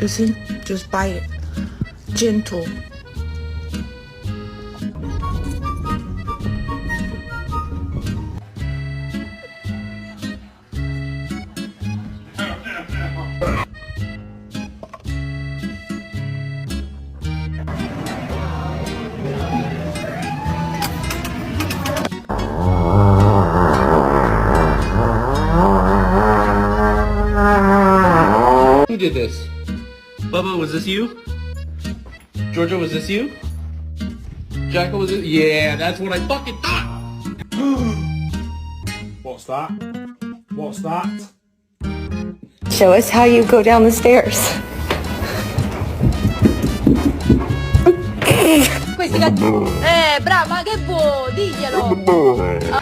You see? Just bite it. Gentle. Who did this? Bubba, was this you? Georgia, was this you? Jacko, was it? Yeah, that's what I fucking thought! What's that? What's that? Show us how you go down the stairs. Questi brava, che vuoi? Diglielo!